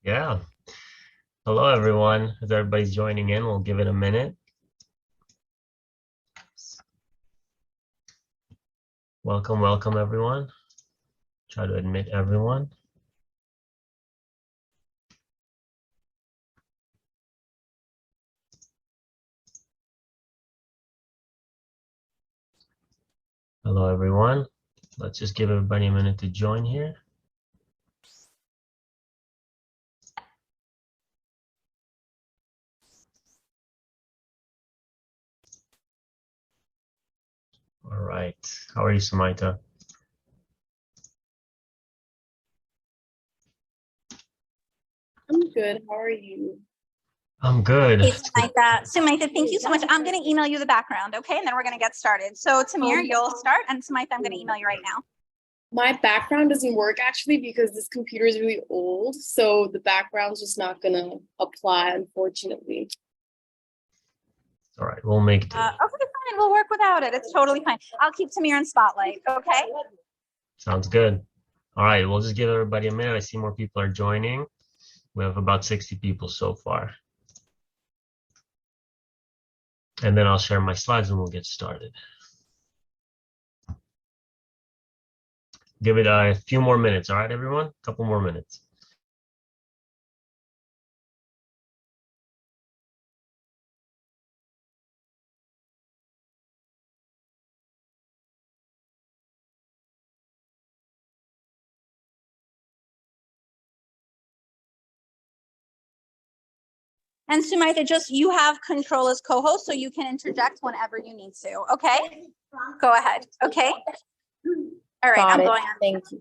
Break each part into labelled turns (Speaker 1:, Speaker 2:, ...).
Speaker 1: Yeah. Hello, everyone. As everybody's joining in, we'll give it a minute. Welcome, welcome, everyone. Try to admit everyone. Hello, everyone. Let's just give everybody a minute to join here. All right. How are you, Samaita?
Speaker 2: I'm good. How are you?
Speaker 1: I'm good.
Speaker 3: Hey, Sumaitha, thank you so much. I'm going to email you the background, okay? And then we're going to get started. So Tamir, you'll start, and Sumaitha, I'm going to email you right now.
Speaker 2: My background doesn't work actually because this computer is really old, so the background's just not going to apply, unfortunately.
Speaker 1: All right, we'll make it.
Speaker 3: Okay, fine. We'll work without it. It's totally fine. I'll keep Tamir in spotlight, okay?
Speaker 1: Sounds good. All right, we'll just give everybody a minute. I see more people are joining. We have about 60 people so far. And then I'll share my slides and we'll get started. Give it a few more minutes, all right, everyone? A couple more minutes.
Speaker 3: And Sumaitha, just you have control as co-host, so you can interject whenever you need to, okay? Go ahead, okay? All right, I'm going on.
Speaker 2: Thank you.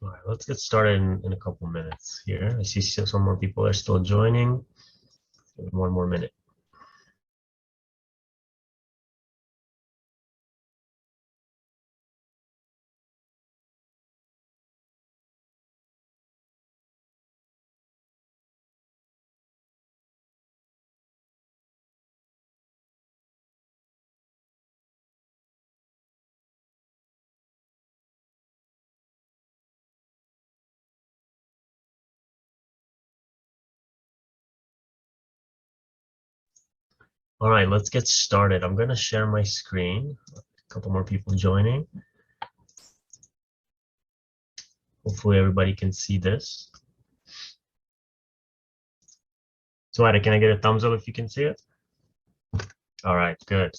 Speaker 1: All right, let's get started in a couple minutes here. I see some more people are still joining. One more minute. All right, let's get started. I'm going to share my screen. A couple more people joining. Hopefully everybody can see this. So, can I get a thumbs up if you can see it? All right, good.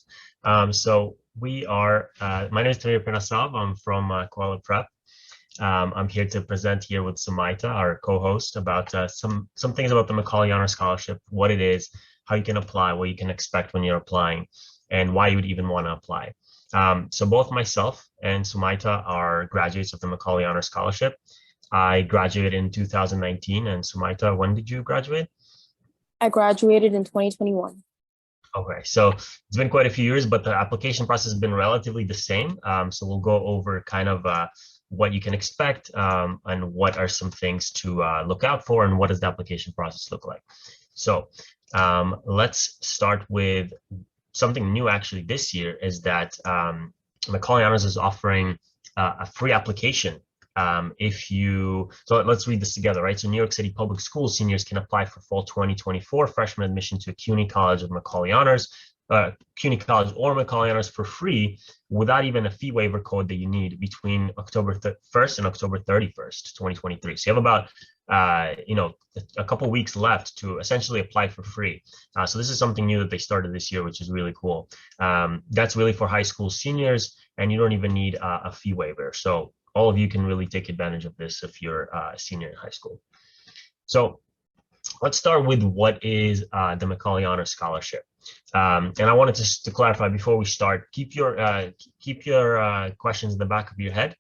Speaker 1: So we are, my name is Tamir Pinasav. I'm from Kweller Prep. I'm here to present here with Samaita, our co-host, about some things about the Macaulay Honor Scholarship, what it is, how you can apply, what you can expect when you're applying, and why you would even want to apply. So both myself and Samaita are graduates of the Macaulay Honor Scholarship. I graduated in 2019, and Samaita, when did you graduate?
Speaker 2: I graduated in 2021.
Speaker 1: Okay, so it's been quite a few years, but the application process has been relatively the same. So we'll go over kind of what you can expect and what are some things to look out for and what does the application process look like. So let's start with something new actually this year is that Macaulay Honors is offering a free application. So let's read this together, right? So New York City Public Schools seniors can apply for fall 2024 freshman admission to a CUNY College of Macaulay Honors, CUNY College or Macaulay Honors for free without even a fee waiver code that you need between October 1st and October 31st, 2023. So you have about a couple weeks left to essentially apply for free. So this is something new that they started this year, which is really cool. That's really for high school seniors, and you don't even need a fee waiver. So all of you can really take advantage of this if you're a senior in high school. So let's start with what is the Macaulay Honor Scholarship. And I wanted to clarify before we start, keep your questions in the back of your head.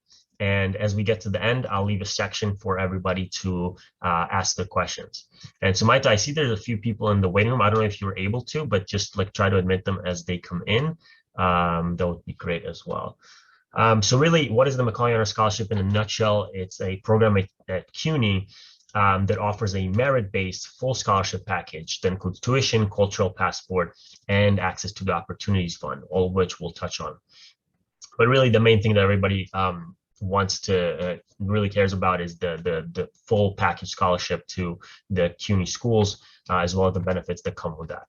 Speaker 1: And as we get to the end, I'll leave a section for everybody to ask their questions. And Sumaita, I see there's a few people in the waiting room. I don't know if you were able to, but just like try to admit them as they come in. That would be great as well. So really, what is the Macaulay Honor Scholarship in a nutshell? It's a program at CUNY that offers a merit-based full scholarship package that includes tuition, cultural passport, and access to the Opportunities Fund, all of which we'll touch on. But really, the main thing that everybody wants to really cares about is the full package scholarship to the CUNY schools, as well as the benefits that come with that.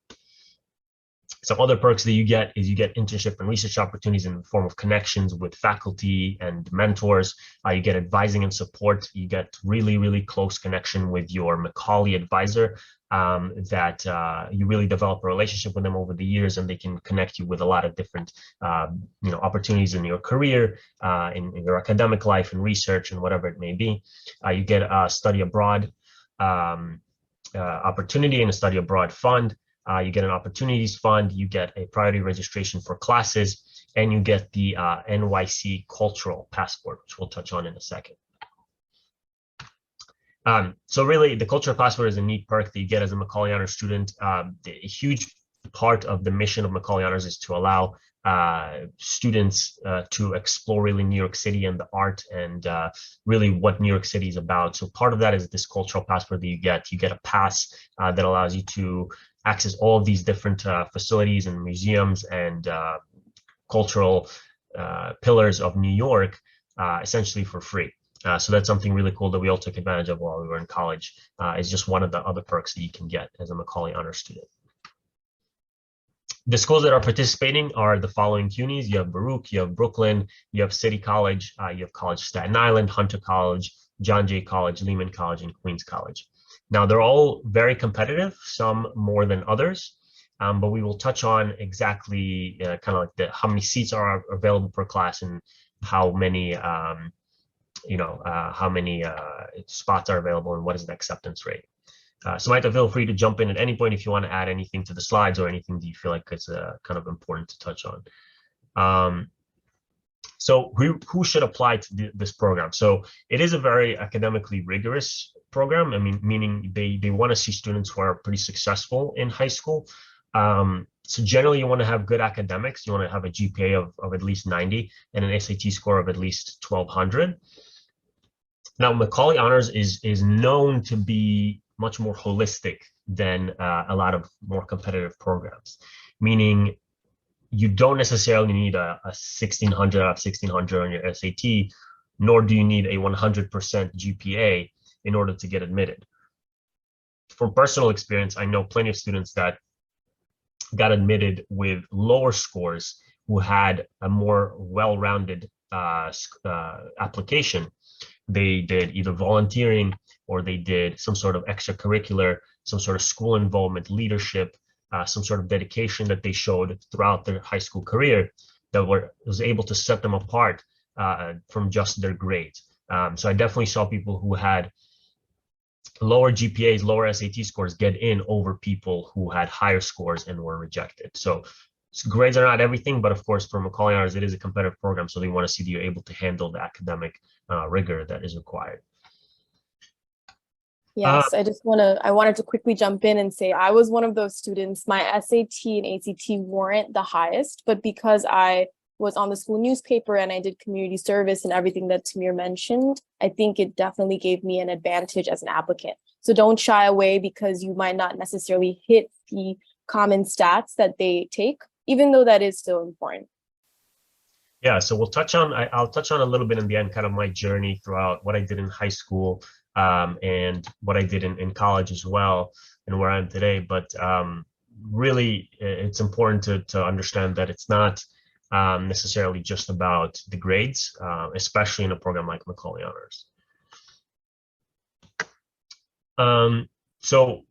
Speaker 1: Some other perks that you get is you get internship and research opportunities in the form of connections with faculty and mentors. You get advising and support. You get really, really close connection with your Macaulay advisor that you really develop a relationship with them over the years, and they can connect you with a lot of different opportunities in your career, in your academic life and research and whatever it may be. You get a study abroad opportunity and a study abroad fund. You get an opportunities fund, you get a priority registration for classes, and you get the NYC cultural passport, which we'll touch on in a second. So really, the cultural passport is a neat perk that you get as a Macaulay Honors student. A huge part of the mission of Macaulay Honors is to allow students to explore really New York City and the art and really what New York City is about. So part of that is this cultural passport that you get. You get a pass that allows you to access all of these different facilities and museums and cultural pillars of New York essentially for free. So that's something really cool that we all took advantage of while we were in college. It's just one of the other perks that you can get as a Macaulay Honors student. The schools that are participating are the following CUNYs. You have Baruch, you have Brooklyn, you have City College, you have College of Staten Island, Hunter College, John Jay College, Lehman College, and Queens College. Now, they're all very competitive, some more than others, but we will touch on exactly kind of like how many seats are available per class and how many, how many spots are available and what is the acceptance rate. So Maita, feel free to jump in at any point if you want to add anything to the slides or anything that you feel like it's kind of important to touch on. So who should apply to this program? So it is a very academically rigorous program. I mean, meaning they want to see students who are pretty successful in high school. So generally you want to have good academics. You want to have a GPA of at least 90 and an SAT score of at least 1200. Now, Macaulay Honors is known to be much more holistic than a lot of more competitive programs, meaning you don't necessarily need a 1600 out of 1600 on your SAT, nor do you need a 100% GPA in order to get admitted. From personal experience, I know plenty of students that got admitted with lower scores who had a more well-rounded application. They did either volunteering or they did some sort of extracurricular, some sort of school involvement, leadership, some sort of dedication that they showed throughout their high school career that was able to set them apart from just their grades. So I definitely saw people who had lower GPAs, lower SAT scores get in over people who had higher scores and were rejected. So grades are not everything, but of course for Macaulay Honors, it is a competitive program. So they want to see that you're able to handle the academic rigor that is required.
Speaker 2: Yes, I wanted to quickly jump in and say I was one of those students. My SAT and ACT weren't the highest, but because I was on the school newspaper and I did community service and everything that Tamir mentioned, I think it definitely gave me an advantage as an applicant. So don't shy away because you might not necessarily hit the common stats that they take, even though that is still important.
Speaker 1: Yeah, so I'll touch on a little bit in the end, kind of my journey throughout what I did in high school and what I did in college as well, and where I am today. But really, it's important to understand that it's not necessarily just about the grades, especially in a program like Macaulay Honors. So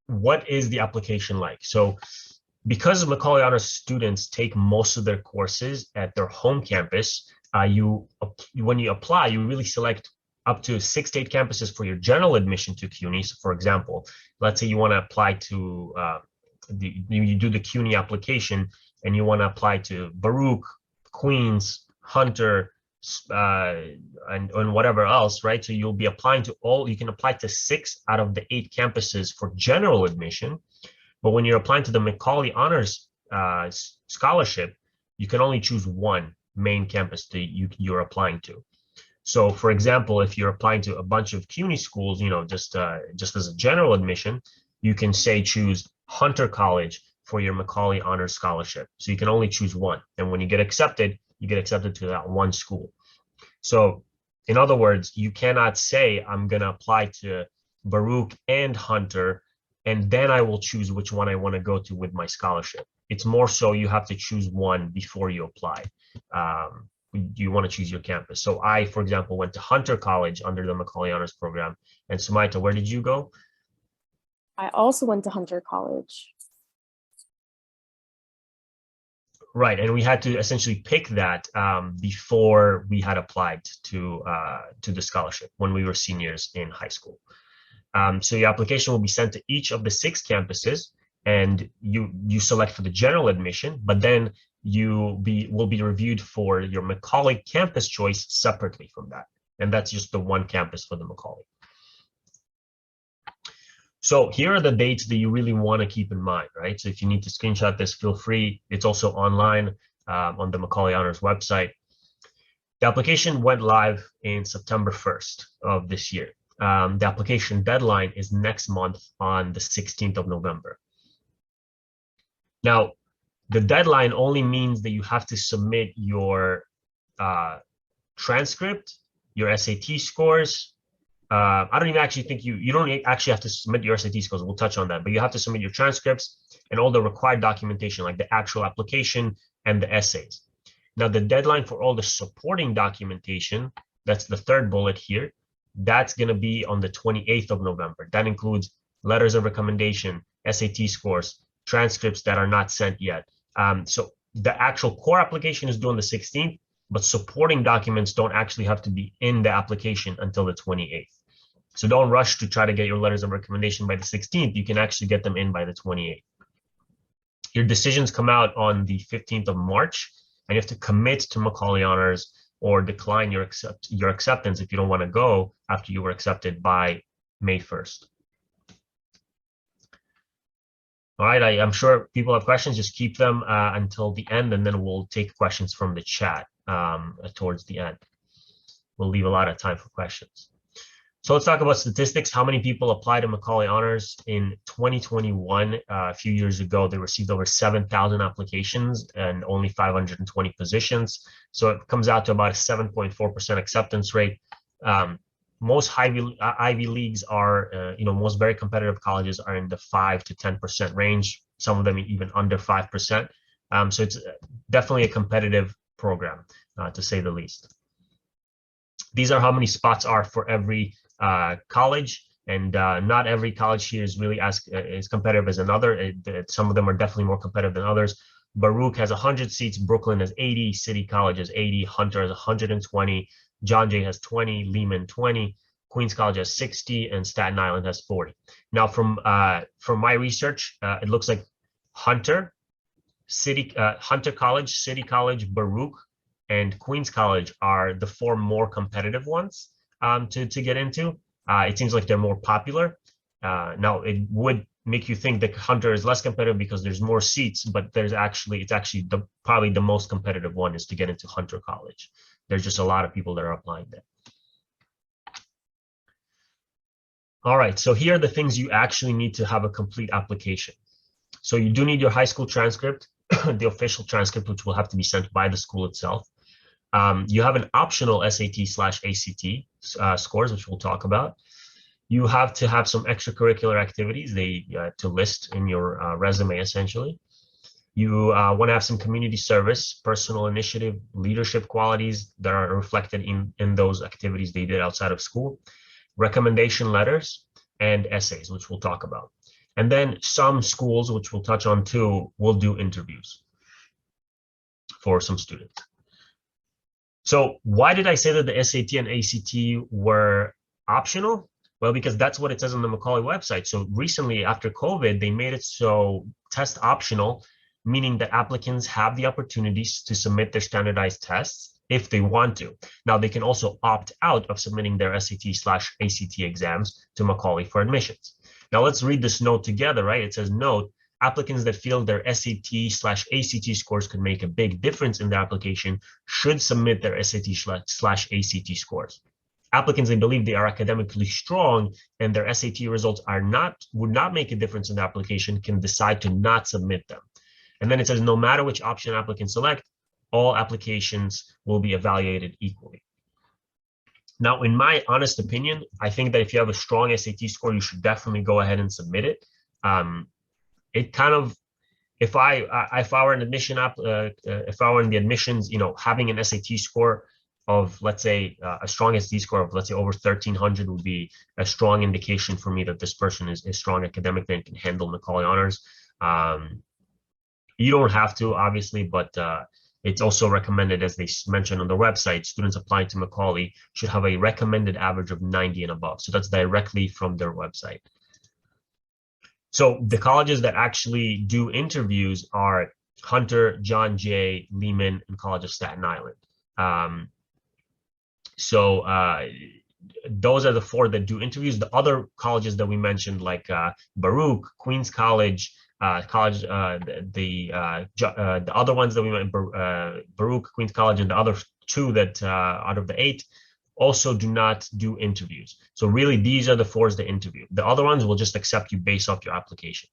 Speaker 1: what is the application like? So because Macaulay Honors students take most of their courses at their home campus, when you apply, you really select up to 6 to 8 campuses for your general admission to CUNY. So for example, let's say you want to apply to, you do the CUNY application and you want to apply to Baruch, Queens, Hunter, and whatever else, right? So you'll be applying to you can apply to 6 out of the 8 campuses for general admission. But when you're applying to the Macaulay Honors Scholarship, you can only choose one main campus that you're applying to. So, for example, if you're applying to a bunch of CUNY schools, just as a general admission, you can say choose Hunter College for your Macaulay Honors Scholarship. So you can only choose one. And when you get accepted, you get accepted to that one school. So, in other words, you cannot say, I'm going to apply to Baruch and Hunter, and then I will choose which one I want to go to with my scholarship. It's more so you have to choose one before you apply. You want to choose your campus. So I, for example, went to Hunter College under the Macaulay Honors Program. And Sumaita, where did you go?
Speaker 2: I also went to Hunter College.
Speaker 1: Right, and we had to essentially pick that before we had applied to the scholarship when we were seniors in high school. So your application will be sent to each of the 6 campuses, and you select for the general admission, but then will be reviewed for your Macaulay campus choice separately from that, and that's just the one campus for the Macaulay. So here are the dates that you really want to keep in mind, right? So if you need to screenshot this, feel free. It's also online on the Macaulay Honors website. The application went live in September 1st of this year. The application deadline is next month on the 16th of November. Now, the deadline only means that you have to submit your transcript, your SAT scores. I don't even actually think you don't actually have to submit your SAT scores. We'll touch on that, but you have to submit your transcripts and all the required documentation, like the actual application and the essays. Now, the deadline for all the supporting documentation, that's the third bullet here, that's going to be on the 28th of November. That includes letters of recommendation, SAT scores, transcripts that are not sent yet. So the actual core application is due on the 16th, but supporting documents don't actually have to be in the application until the 28th. So don't rush to try to get your letters of recommendation by the 16th. You can actually get them in by the 28th. Your decisions come out on the 15th of March, and you have to commit to Macaulay Honors or decline your acceptance if you don't want to go after you were accepted by May 1st. All right, I'm sure people have questions. Just keep them until the end, and then we'll take questions from the chat towards the end. We'll leave a lot of time for questions. So let's talk about statistics. How many people applied to Macaulay Honors in 2021? A few years ago, they received over 7,000 applications and only 520 positions. So it comes out to about a 7.4% acceptance rate. Most Ivy Leagues are, most very competitive colleges are in the 5 to 10% range. Some of them even under 5%. So it's definitely a competitive program, to say the least. These are how many spots are for every college, and not every college here is really as competitive as another. Some of them are definitely more competitive than others. Baruch has 100 seats, Brooklyn has 80, City College has 80, Hunter has 120, John Jay has 20, Lehman 20, Queens College has 60, and Staten Island has 40. Now, from my research, it looks like Hunter College, City College, Baruch, and Queens College are the 4 more competitive ones to get into. It seems like they're more popular. Now, it would make you think that Hunter is less competitive because there's more seats, but it's actually probably the most competitive one is to get into Hunter College. There's just a lot of people that are applying there. All right, so here are the things you actually need to have a complete application. So you do need your high school transcript, the official transcript, which will have to be sent by the school itself. You have an optional SAT/ACT scores, which we'll talk about. You have to have some extracurricular activities to list in your resume, essentially. You want to have some community service, personal initiative, leadership qualities that are reflected in those activities they did outside of school, recommendation letters, and essays, which we'll talk about. And then some schools, which we'll touch on too, will do interviews for some students. So why did I say that the SAT and ACT were optional? Well, because that's what it says on the Macaulay website. So recently, after COVID, they made it so test optional, meaning that applicants have the opportunities to submit their standardized tests if they want to. Now, they can also opt out of submitting their SAT/ACT exams to Macaulay for admissions. Now, let's read this note together, right? It says, note, applicants that feel their SAT/ACT scores could make a big difference in their application should submit their SAT/ACT scores. Applicants that believe they are academically strong and their SAT results would not make a difference in the application can decide to not submit them. And then it says, no matter which option applicants select, all applications will be evaluated equally. Now, in my honest opinion, I think that if you have a strong SAT score, you should definitely go ahead and submit it. It kind of, if I were an admission if I were in the admissions, having an SAT score of, let's say, a strong SAT score of, let's say, over 1,300 would be a strong indication for me that this person is strong academically and can handle Macaulay honors. You don't have to, obviously, but it's also recommended, as they mentioned on their website, students applying to Macaulay should have a recommended average of 90 and above. So that's directly from their website. So the colleges that actually do interviews are Hunter, John Jay, Lehman, and College of Staten Island. Those are the 4 that do interviews. The other colleges that we mentioned, like Baruch, Queens College, the other ones that we went, Baruch, Queens College, and the other 2 that out of the 8 also do not do interviews. So really, these are the 4s that interview. The other ones will just accept you based off your application.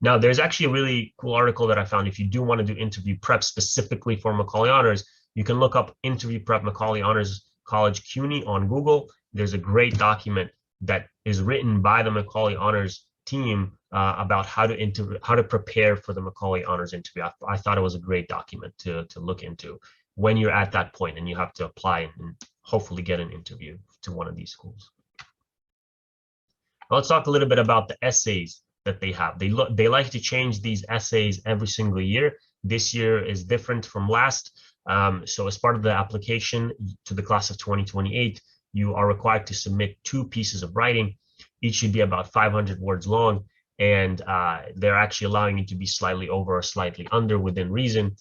Speaker 1: Now, there's actually a really cool article that I found. If you do want to do interview prep specifically for Macaulay Honors, you can look up interview prep Macaulay Honors College CUNY on Google. There's a great document that is written by the Macaulay Honors team about how to prepare for the Macaulay Honors interview. I thought it was a great document to look into when you're at that point and you have to apply and hopefully get an interview to one of these schools. Now, let's talk a little bit about the essays that they have. They like to change these essays every single year. This year is different from last. So as part of the application to the class of 2028, you are required to submit 2 pieces of writing. Each should be about 500 words long, and they're actually allowing you to be slightly over or slightly under within reason.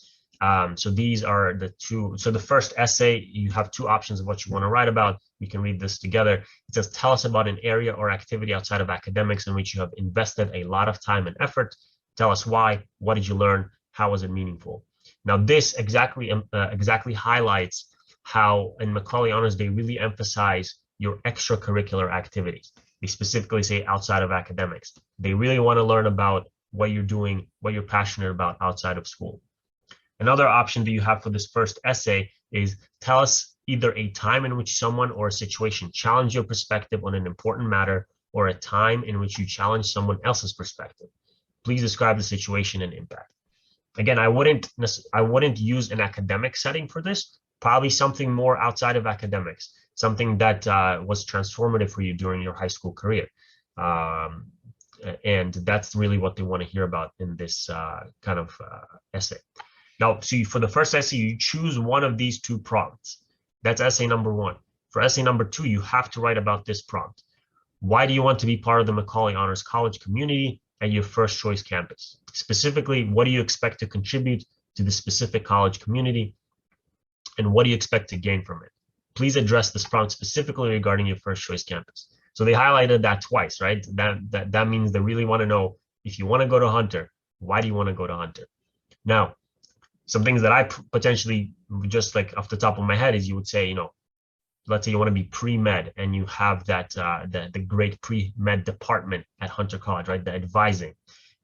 Speaker 1: So these are the 2. So the first essay, you have 2 options of what you want to write about. We can read this together. It says, tell us about an area or activity outside of academics in which you have invested a lot of time and effort. Tell us why. What did you learn? How was it meaningful? Now, this exactly highlights how in Macaulay Honors, they really emphasize your extracurricular activities. They specifically say outside of academics. They really want to learn about what you're doing, what you're passionate about outside of school. Another option that you have for this first essay is tell us either a time in which someone or a situation challenged your perspective on an important matter or a time in which you challenged someone else's perspective. Please describe the situation and impact. Again, I wouldn't use an academic setting for this, probably something more outside of academics, something that was transformative for you during your high school career. And that's really what they want to hear about in this kind of essay. Now, so for the first essay, you choose one of these 2 prompts. That's essay number 1. For essay number 2, you have to write about this prompt. Why do you want to be part of the Macaulay Honors College community at your first choice campus? Specifically, what do you expect to contribute to the specific college community? And what do you expect to gain from it? Please address this prompt specifically regarding your first choice campus. So they highlighted that twice, right? That means they really want to know, if you want to go to Hunter, why do you want to go to Hunter? Now, some things that I potentially, just like off the top of my head, is you would say, let's say you want to be pre-med and you have that the great pre-med department at Hunter College, right? The advising.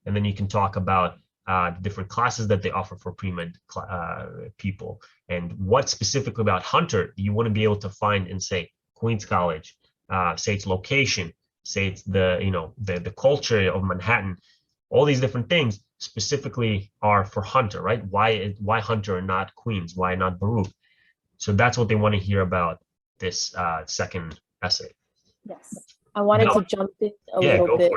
Speaker 1: And then you can talk about the different classes that they offer for pre-med people, and what specifically about Hunter you want to be able to find in, say, Queens College, say its location, say it's the culture of Manhattan. All these different things specifically are for Hunter, right? Why Hunter and not Queens? Why not Baruch? So that's what they want to hear about this second essay.
Speaker 2: Yes, I wanted to jump in a little bit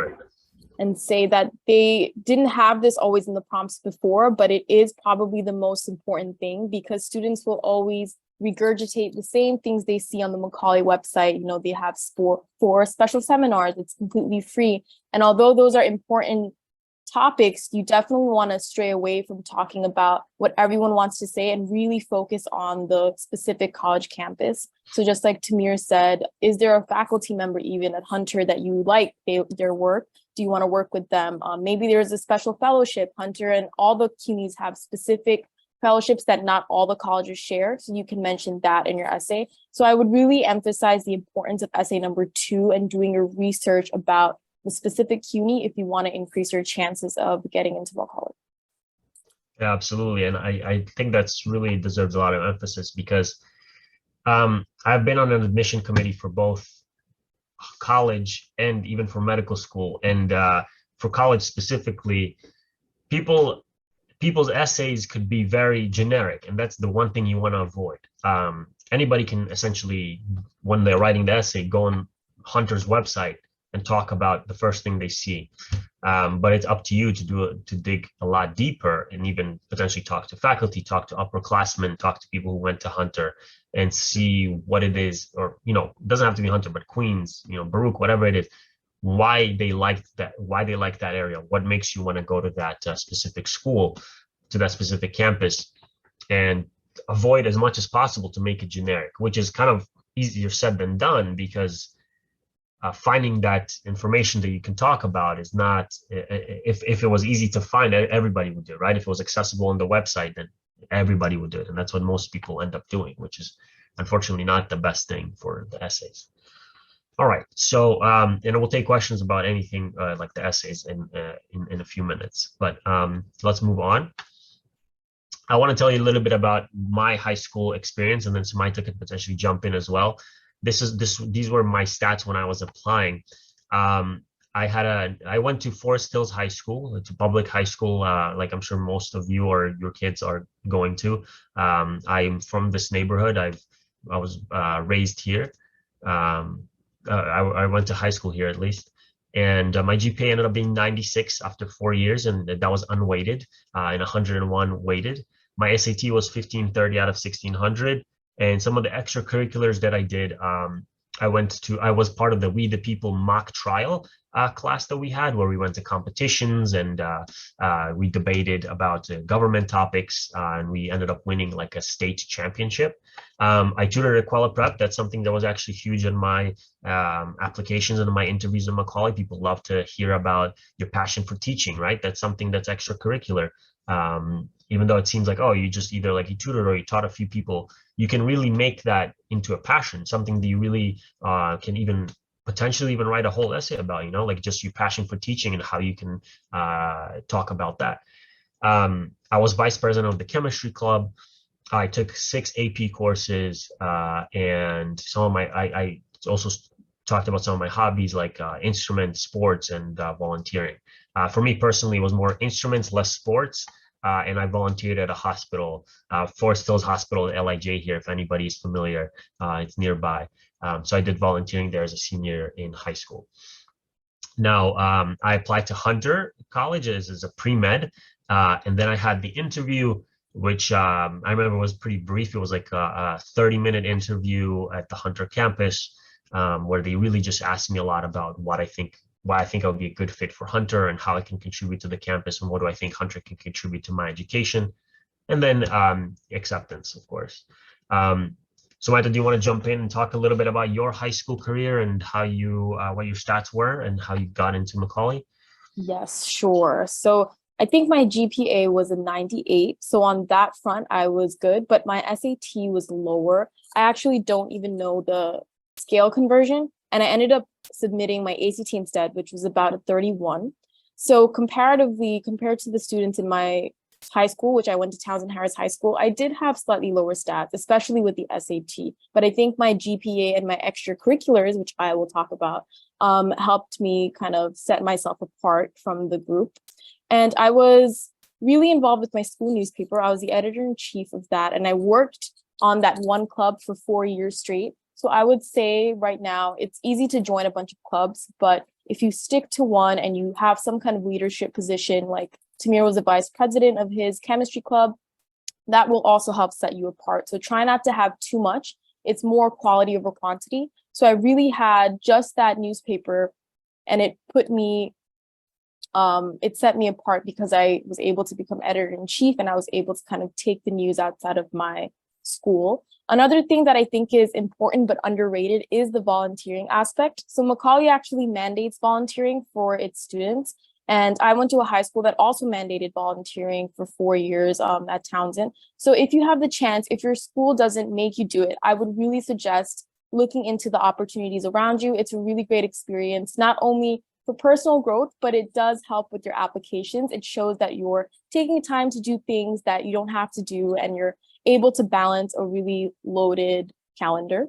Speaker 2: and say that they didn't have this always in the prompts before, but it is probably the most important thing, because students will always regurgitate the same things they see on the Macaulay website. They have for special seminars, it's completely free. And although those are important topics, you definitely want to stray away from talking about what everyone wants to say and really focus on the specific college campus. So just like Tamir said, is there a faculty member even at Hunter that you like their work? Do you want to work with them? Maybe there's a special fellowship. Hunter and all the CUNYs have specific fellowships that not all the colleges share. So you can mention that in your essay. So I would really emphasize the importance of essay number 2 and doing your research about the specific CUNY if you want to increase your chances of getting into Macaulay.
Speaker 1: Yeah, absolutely. And I think that's really deserves a lot of emphasis because I've been on an admission committee for both college and even for medical school. And for college specifically, people's essays could be very generic, and that's the one thing you want to avoid. Anybody can essentially, when they're writing the essay, go on Hunter's website and talk about the first thing they see. But it's up to you to dig a lot deeper and even potentially talk to faculty, talk to upperclassmen, talk to people who went to Hunter and see what it is, or, it doesn't have to be Hunter, but Queens, Baruch, whatever it is, why they like that area, what makes you want to go to that specific school, to that specific campus, and avoid as much as possible to make it generic, which is kind of easier said than done because finding that information that you can talk about is not, if it was easy to find, everybody would do it, right? If it was accessible on the website, then everybody would do it. And that's what most people end up doing, which is unfortunately not the best thing for the essays. All right, so and we'll take questions about anything like the essays in a few minutes, but let's move on. I want to tell you a little bit about my high school experience, and then Sumaita could potentially jump in as well. These were my stats when I was applying. I went to Forest Hills High School. It's a public high school, like I'm sure most of you or your kids are going to. I'm from this neighborhood. I was raised here. I went to high school here at least, and my GPA ended up being 96 after 4 years, and that was unweighted, and 101 weighted. My SAT was 1530 out of 1600, and some of the extracurriculars that I did, I was part of the We the People mock trial class that we had, where we went to competitions and we debated about government topics, and we ended up winning like a state championship. I tutored at Kweller Prep. That's something that was actually huge in my applications and in my interviews in Macaulay. People love to hear about your passion for teaching, right? That's something that's extracurricular. Even though it seems like, oh, you just either like you tutored or you taught a few people, you can really make that into a passion, something that you really can even potentially even write a whole essay about, like just your passion for teaching and how you can talk about that. I was vice president of the chemistry club. I took 6 AP courses, and some of I also talked about some of my hobbies like instruments, sports, and volunteering. For me personally, it was more instruments, less sports. And I volunteered at a hospital, Forest Hills Hospital, LIJ here, if anybody is familiar, it's nearby. So I did volunteering there as a senior in high school. Now, I applied to Hunter College as a pre-med, and then I had the interview, which I remember was pretty brief. It was like a 30-minute interview at the Hunter campus, where they really just asked me a lot about why I think I would be a good fit for Hunter and how I can contribute to the campus and what do I think Hunter can contribute to my education, and then acceptance, of course. Sumaita, do you want to jump in and talk a little bit about your high school career and how what your stats were and how you got into Macaulay?
Speaker 2: Yes, sure. So I think my GPA was a 98. So on that front, I was good, but my SAT was lower. I actually don't even know the scale conversion, and I ended up submitting my ACT instead, which was about a 31. So comparatively, compared to the students in my high school, which I went to Townsend Harris High School, I did have slightly lower stats, especially with the SAT. But I think my GPA and my extracurriculars, which I will talk about, helped me kind of set myself apart from the group. And I was really involved with my school newspaper. I was the editor-in-chief of that, and I worked on that one club for 4 years straight. So I would say right now it's easy to join a bunch of clubs, but if you stick to one and you have some kind of leadership position, like Tamir was the vice president of his chemistry club, that will also help set you apart. So try not to have too much. It's more quality over quantity. So I really had just that newspaper, and it put me it set me apart because I was able to become editor-in-chief, and I was able to kind of take the news outside of my school. Another thing that I think is important but underrated is the volunteering aspect. So Macaulay actually mandates volunteering for its students. And I went to a high school that also mandated volunteering for 4 years at Townsend. So if you have the chance, if your school doesn't make you do it, I would really suggest looking into the opportunities around you. It's a really great experience, not only for personal growth, but it does help with your applications. It shows that you're taking time to do things that you don't have to do, and you're able to balance a really loaded calendar.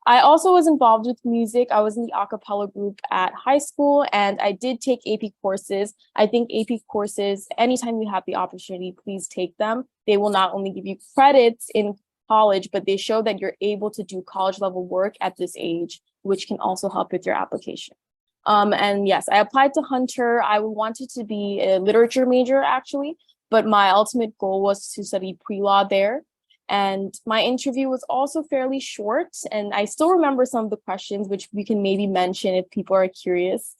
Speaker 2: I also was involved with music. I was in the a cappella group at high school, and I did take AP courses. I think AP courses, anytime you have the opportunity, please take them. They will not only give you credits in college, but they show that you're able to do college level work at this age, which can also help with your application. And yes, I applied to Hunter. I wanted to be a literature major actually, but my ultimate goal was to study pre-law there. And my interview was also fairly short, and I still remember some of the questions, which we can maybe mention if people are curious.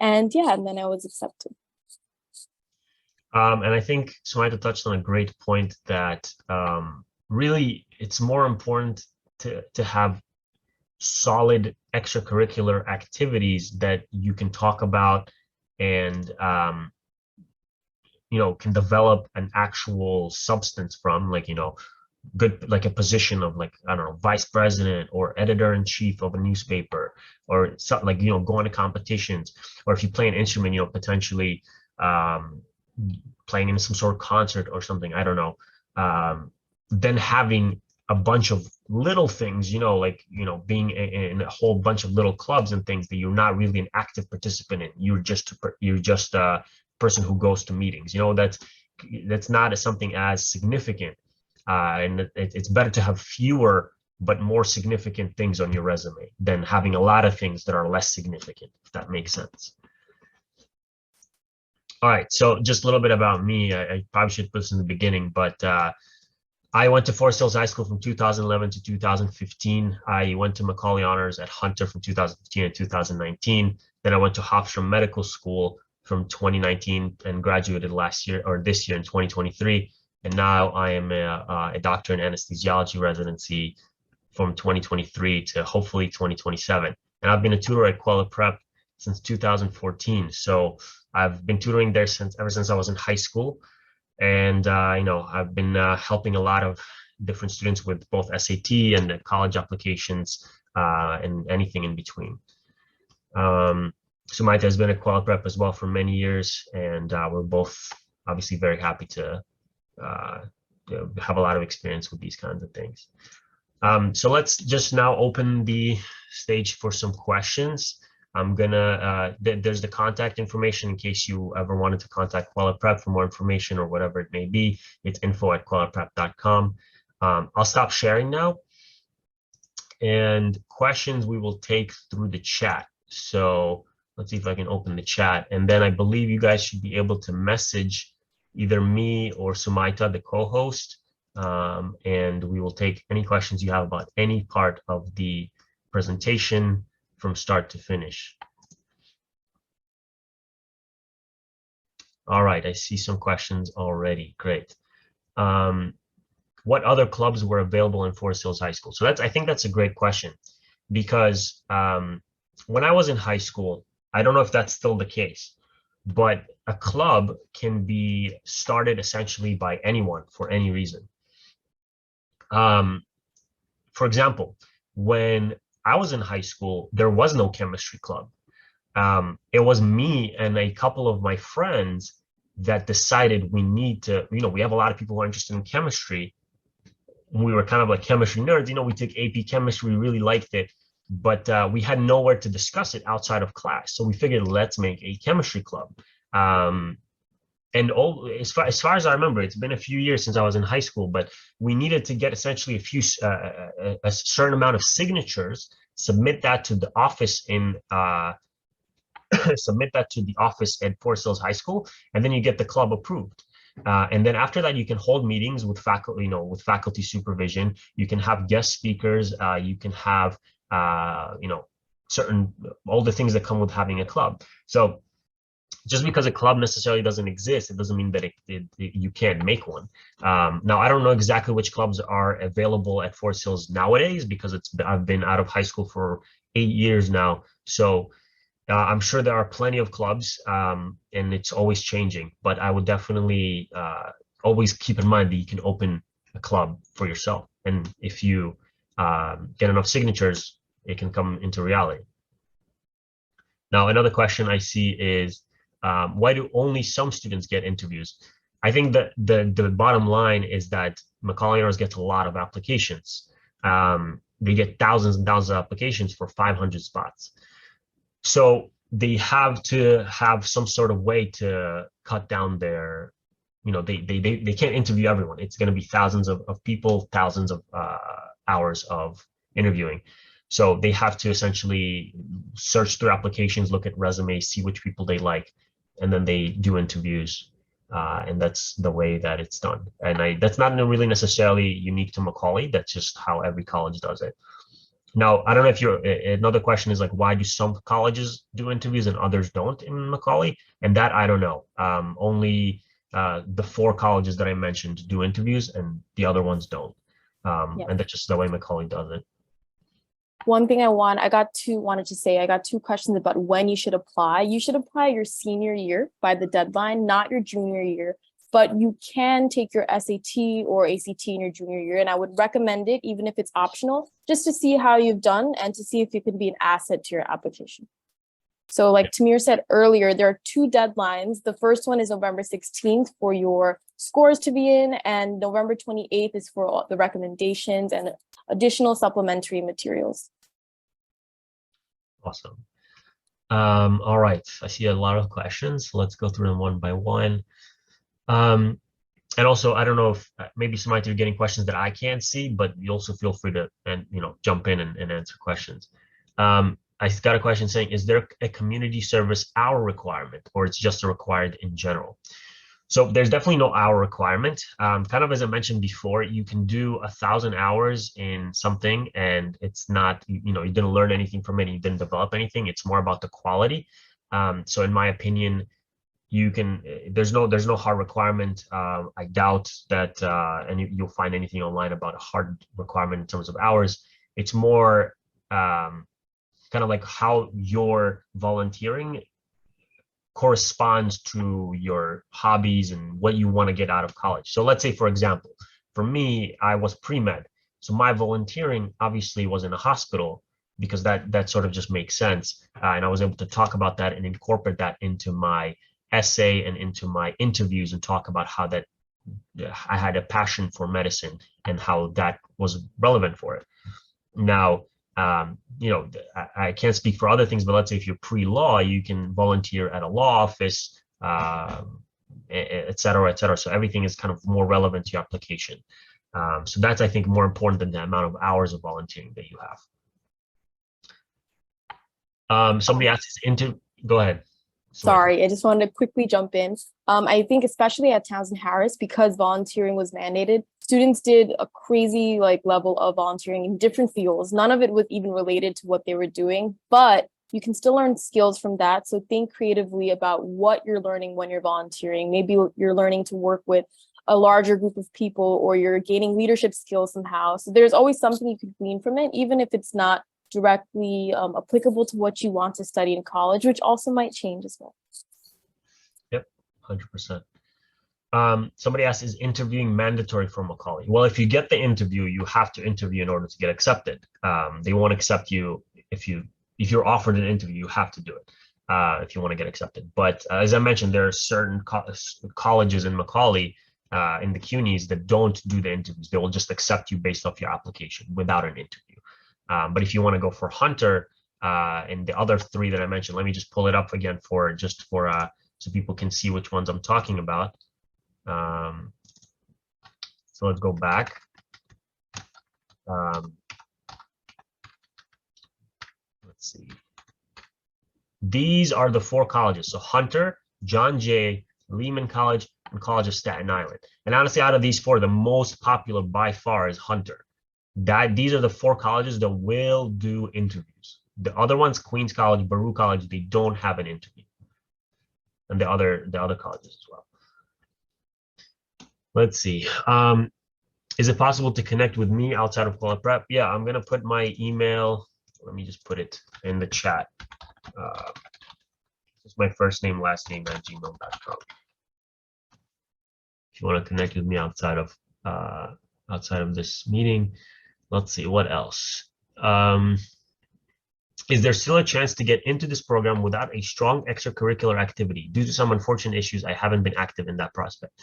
Speaker 2: And yeah, and then I was accepted.
Speaker 1: And I think Sumaita touched on a great point that really it's more important to have solid extracurricular activities that you can talk about and can develop an actual substance from, like good, like a position of, like, I don't know, vice president or editor-in-chief of a newspaper, or something, like going to competitions, or if you play an instrument, potentially playing in some sort of concert or something, I don't know, then having a bunch of little things, being in a whole bunch of little clubs and things that you're not really an active participant in. You're just a person who goes to meetings. That's not something as significant. And it's better to have fewer but more significant things on your resume than having a lot of things that are less significant, if that makes sense. All right, so just a little bit about me. I probably should put this in the beginning, but I went to Forest Hills High School from 2011 to 2015. I went to Macaulay Honors at Hunter from 2015 to 2019. Then I went to Hofstra Medical School from 2019 and graduated this year in 2023. And now I am a doctor in anesthesiology residency from 2023 to hopefully 2027. And I've been a tutor at Kweller Prep since 2014. So I've been tutoring there ever since I was in high school. And, I've been helping a lot of different students with both SAT and college applications and anything in between. Sumaita has been at Kweller Prep as well for many years, and we're both obviously very happy to have a lot of experience with these kinds of things. So let's just now open the stage for some questions. I'm gonna, there's the contact information in case you ever wanted to contact Kweller Prep for more information or whatever it may be. It's info@kwellerprep.com. I'll stop sharing now. And questions we will take through the chat. So let's see if I can open the chat. And then I believe you guys should be able to message either me or Sumaita, the co-host, and we will take any questions you have about any part of the presentation from start to finish. All right, I see some questions already. Great. What other clubs were available in Forest Hills High School? So I think that's a great question, because when I was in high school, I don't know if that's still the case, but a club can be started essentially by anyone for any reason. For example, when I was in high school, there was no chemistry club. It was me and a couple of my friends that decided we need to, we have a lot of people who are interested in chemistry. We were kind of like chemistry nerds, we took AP chemistry, we really liked it, but we had nowhere to discuss it outside of class. So we figured, let's make a chemistry club. And as far as I remember, it's been a few years since I was in high school, but we needed to get essentially a certain amount of signatures, submit that to the office at Forest Hills High School, and then you get the club approved. And then after that, you can hold meetings with faculty, with faculty supervision. You can have guest speakers. You can have, all the things that come with having a club. So just because a club necessarily doesn't exist, it doesn't mean that you can't make one. Now, I don't know exactly which clubs are available at Forest Hills nowadays because I've been out of high school for 8 years now. So I'm sure there are plenty of clubs, and it's always changing. But I would definitely always keep in mind that you can open a club for yourself. And if you get enough signatures, it can come into reality. Now, another question I see is, why do only some students get interviews? I think that the bottom line is that Macaulay honors gets a lot of applications. They get thousands and thousands of applications for 500 spots. So they have to have some sort of way to cut down their, they can't interview everyone. It's going to be thousands of people, thousands of hours of interviewing. So they have to essentially search through applications, look at resumes, see which people they like, and then they do interviews. And that's the way that it's done. And that's not really necessarily unique to Macaulay. That's just how every college does it. Now, I don't know if another question is like, why do some colleges do interviews and others don't in Macaulay? And that I don't know. Only the 4 colleges that I mentioned do interviews and the other ones don't. And that's just the way Macaulay does it.
Speaker 2: One thing I got two questions about when you should apply. You should apply your senior year by the deadline, not your junior year, but you can take your SAT or ACT in your junior year. And I would recommend it, even if it's optional, just to see how you've done and to see if you can be an asset to your application. So like Tamir said earlier, there are 2 deadlines. The first one is November 16th for your scores to be in, and November 28th is for all the recommendations and additional supplementary materials.
Speaker 1: Awesome. All right, I see a lot of questions. Let's go through them one by one. And also, I don't know if maybe some might be getting questions that I can't see, but you also feel free to jump in and answer questions. I got a question saying, is there a community service hour requirement, or it's just a required in general? So there's definitely no hour requirement. Kind of as I mentioned before, you can do 1,000 hours in something and it's not, you didn't learn anything from it, you didn't develop anything. It's more about the quality. So in my opinion, there's no hard requirement. I doubt that you'll find anything online about a hard requirement in terms of hours. It's more kind of like how your volunteering corresponds to your hobbies and what you want to get out of college. So let's say, for example, for me, I was pre-med. So my volunteering obviously was in a hospital because that sort of just makes sense. And I was able to talk about that and incorporate that into my essay and into my interviews and talk about how that I had a passion for medicine and how that was relevant for it. Now, I can't speak for other things, but let's say if you're pre-law, you can volunteer at a law office, et cetera, et cetera. So everything is kind of more relevant to your application. So that's, I think, more important than the amount of hours of volunteering that you have. Somebody asks, go ahead.
Speaker 2: Sorry, I just wanted to quickly jump in. I think especially at Townsend Harris, because volunteering was mandated, students did a crazy level of volunteering in different fields. None of it was even related to what they were doing, but you can still learn skills from that. So think creatively about what you're learning when you're volunteering. Maybe you're learning to work with a larger group of people, or you're gaining leadership skills somehow. So there's always something you can glean from it, even if it's not directly applicable to what you want to study in college, which also might change as well.
Speaker 1: Yep, 100%. Somebody asked, is interviewing mandatory for Macaulay? Well, if you get the interview, you have to interview in order to get accepted. They won't accept you if you're offered an interview. You have to do it if you want to get accepted. But as I mentioned, there are certain colleges in Macaulay, in the CUNYs, that don't do the interviews. They will just accept you based off your application without an interview. But if you want to go for Hunter and the other 3 that I mentioned, let me just pull it up again so people can see which ones I'm talking about. So let's go back. Let's see. These are the 4 colleges. So Hunter, John Jay, Lehman College, and College of Staten Island. And honestly, out of these 4, the most popular by far is Hunter. These are the 4 colleges that will do interviews. The other ones, Queens College, Baruch College, they don't have an interview. and the other colleges as well. Let's see. Is it possible to connect with me outside of Kweller Prep? Yeah, I'm gonna put my email. Let me just put it in the chat. It's my first name, last name at gmail.com. If you want to connect with me outside of this meeting. Let's see what else. Is there still a chance to get into this program without a strong extracurricular activity? Due to some unfortunate issues, I haven't been active in that prospect.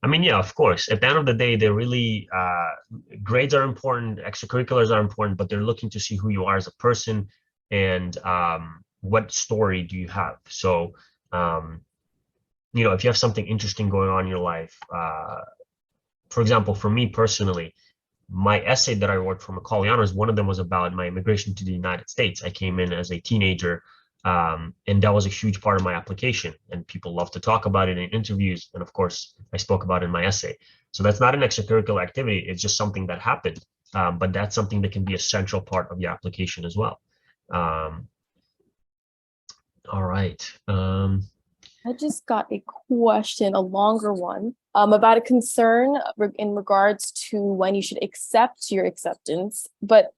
Speaker 1: I mean, yeah, of course. At the end of the day, they're really, grades are important, extracurriculars are important, but they're looking to see who you are as a person and what story do you have. So, if you have something interesting going on in your life, for example, for me personally, my essay that I wrote for Macaulay Honors, one of them was about my immigration to the United States. I came in as a teenager, and that was a huge part of my application, and people love to talk about it in interviews. And of course, I spoke about it in my essay. So that's not an extracurricular activity. It's just something that happened, but that's something that can be a central part of your application as well. All right.
Speaker 2: I just got a question, a longer one, about a concern in regards to when you should accept your acceptance. But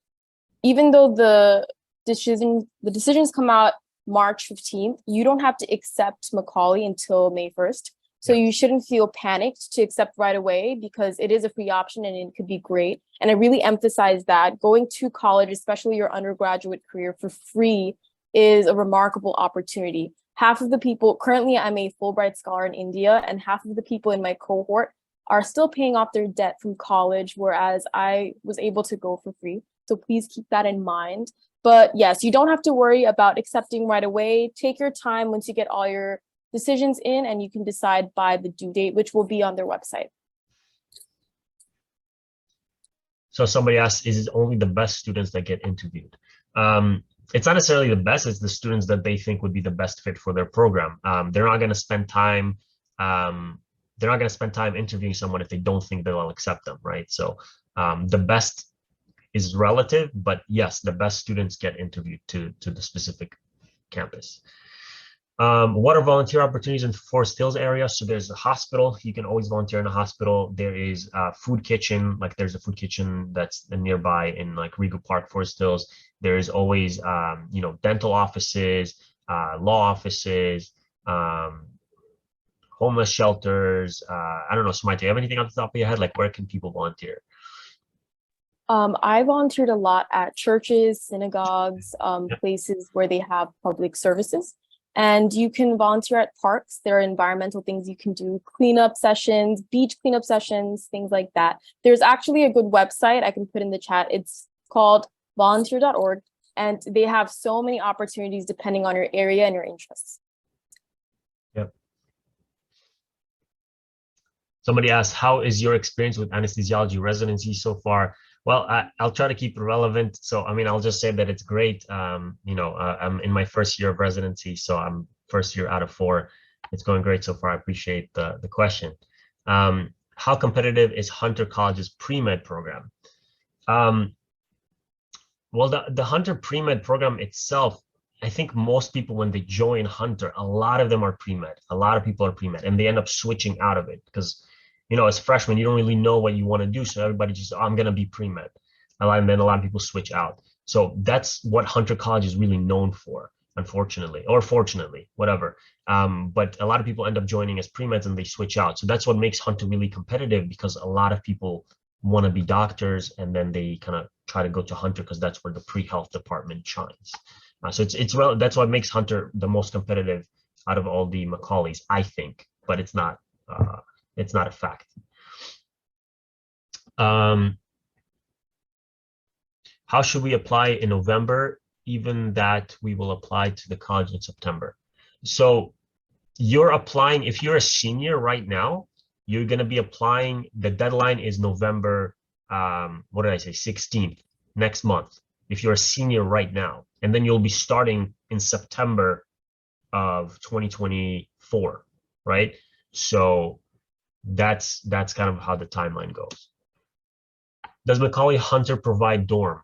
Speaker 2: even though the decisions come out March 15th, you don't have to accept Macaulay until May 1st. So you shouldn't feel panicked to accept right away, because it is a free option and it could be great. And I really emphasize that going to college, especially your undergraduate career, for free is a remarkable opportunity. Half of the people, currently I'm a Fulbright scholar in India, and half of the people in my cohort are still paying off their debt from college, whereas I was able to go for free. So please keep that in mind. But yes, you don't have to worry about accepting right away. Take your time once you get all your decisions in, and you can decide by the due date, which will be on their website.
Speaker 1: So somebody asked, is it only the best students that get interviewed? It's not necessarily the best, it's the students that they think would be the best fit for their program. They're not going to spend time interviewing someone if they don't think they'll accept them, right? So the best is relative, but yes, the best students get interviewed to the specific campus. What are volunteer opportunities in Forest Hills area? So there's a hospital. You can always volunteer in a hospital. There is a food kitchen. Like there's a food kitchen that's nearby in like Regal Park, Forest Hills. There is always, dental offices, law offices, homeless shelters. I don't know, Sumaya, do you have anything off the top of your head? Like where can people volunteer?
Speaker 2: I volunteered a lot at churches, synagogues, places where they have public services. And you can volunteer at parks. There are environmental things you can do, cleanup sessions, beach cleanup sessions, things like that. There's actually a good website I can put in the chat. It's called volunteer.org, and they have so many opportunities depending on your area and your interests.
Speaker 1: Yep. Somebody asked, how is your experience with anesthesiology residency so far? Well, I'll try to keep it relevant. So, I mean, I'll just say that it's great. I'm in my first year of residency, so I'm first year out of 4. It's going great so far. I appreciate the question. How competitive is Hunter College's pre-med program? Well, the Hunter pre-med program itself, I think most people, when they join Hunter, a lot of them are pre-med. A lot of people are pre-med, and they end up switching out of it because, as freshmen, you don't really know what you want to do. So everybody just, I'm going to be pre-med. And then a lot of people switch out. So that's what Hunter College is really known for, unfortunately, or fortunately, whatever. But a lot of people end up joining as pre-meds and they switch out. So that's what makes Hunter really competitive, because a lot of people want to be doctors and then they kind of try to go to Hunter because that's where the pre-health department shines. So that's what makes Hunter the most competitive out of all the Macaulays, I think, but it's not a fact. How should we apply in November, even that we will apply to the college in September? So you're applying, if you're a senior right now, you're going to be applying, the deadline is November, 16th, next month, if you're a senior right now. And then you'll be starting in September of 2024, right? So that's kind of how the timeline goes. Does Macaulay Hunter provide dorm?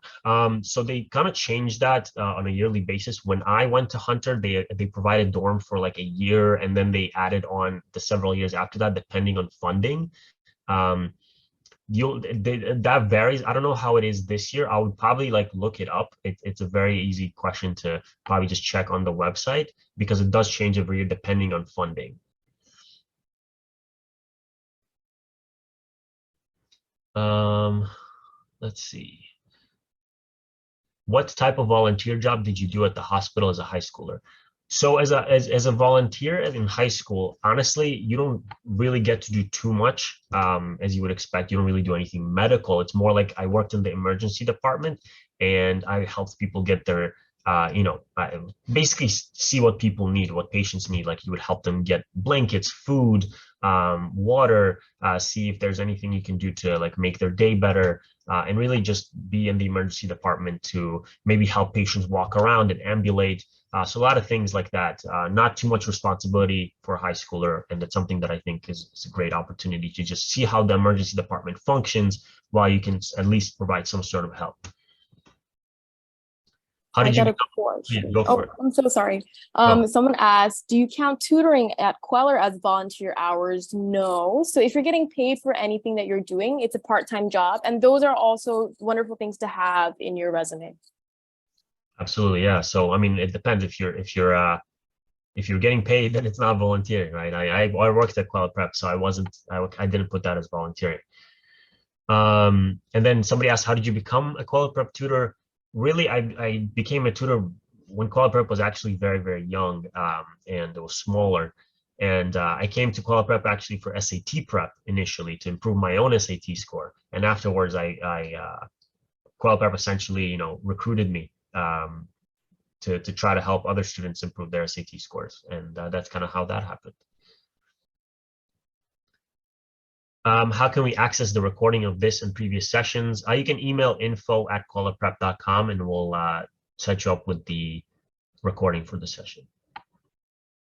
Speaker 1: So they kind of changed that on a yearly basis. When I went to Hunter, they provided dorm for like a year, and then they added on the several years after that, depending on funding. Um, that varies. I don't know how it is this year. I would probably like look it up. It's a very easy question to probably just check on the website, because it does change every year depending on funding. Let's see. What type of volunteer job did you do at the hospital as a high schooler? So as a volunteer in high school, honestly, you don't really get to do too much, as you would expect. You don't really do anything medical. It's more like I worked in the emergency department, and I helped people get their, basically see what people need, what patients need. Like you would help them get blankets, food, water, see if there's anything you can do to like make their day better, and really just be in the emergency department to maybe help patients walk around and ambulate. So a lot of things like that. Not too much responsibility for a high schooler, and that's something that I think is a great opportunity to just see how the emergency department functions, while you can at least provide some sort of help. How did you
Speaker 2: a question.
Speaker 1: Yeah, go for it.
Speaker 2: I'm so sorry. Someone asked, do you count tutoring at Kweller as volunteer hours? No. So if you're getting paid for anything that you're doing, it's a part-time job. And those are also wonderful things to have in your resume.
Speaker 1: Absolutely, yeah. So I mean, it depends. If you're getting paid, then it's not volunteering, right? I worked at Kweller Prep, so I didn't put that as volunteering. And then somebody asked, how did you become a Kweller Prep tutor? Really, I became a tutor when Kweller Prep was actually very, very young, and it was smaller. And I came to Kweller Prep actually for SAT prep initially, to improve my own SAT score. And afterwards, Kweller Prep essentially, recruited me to try to help other students improve their SAT scores. And that's kind of how that happened. How can we access the recording of this and previous sessions? You can email info@kwellerprep.com, and we'll set you up with the recording for the session.